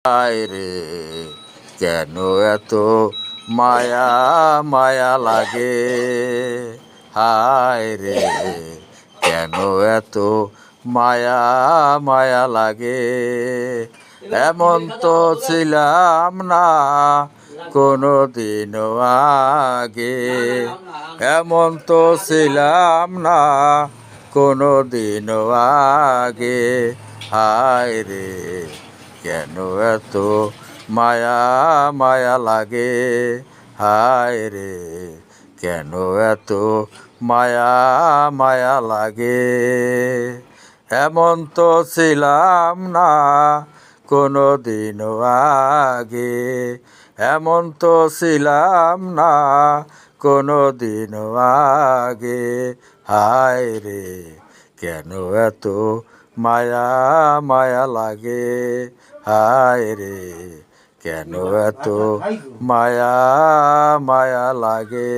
হায় রে কেন এত মায়া মায়া লাগে, হায় রে কেন এত মায়া মায়া লাগে। এমন তো ছিলাম না কোনো দিনও আগে, এমন তো ছিলাম না কোনো দিনও আগে। হায় রে কেন এত মায়া মায়া লাগে, হায় রে কেন এত মায়া মায়া লাগে। এমন তো ছিলাম না কোনো দিনও আগে, এমন তো ছিলাম না কোনো দিনও আগে। হায় রে কেন এত মায়া মায়া লাগে, হায় রে কেন এত মায়া মায়া লাগে।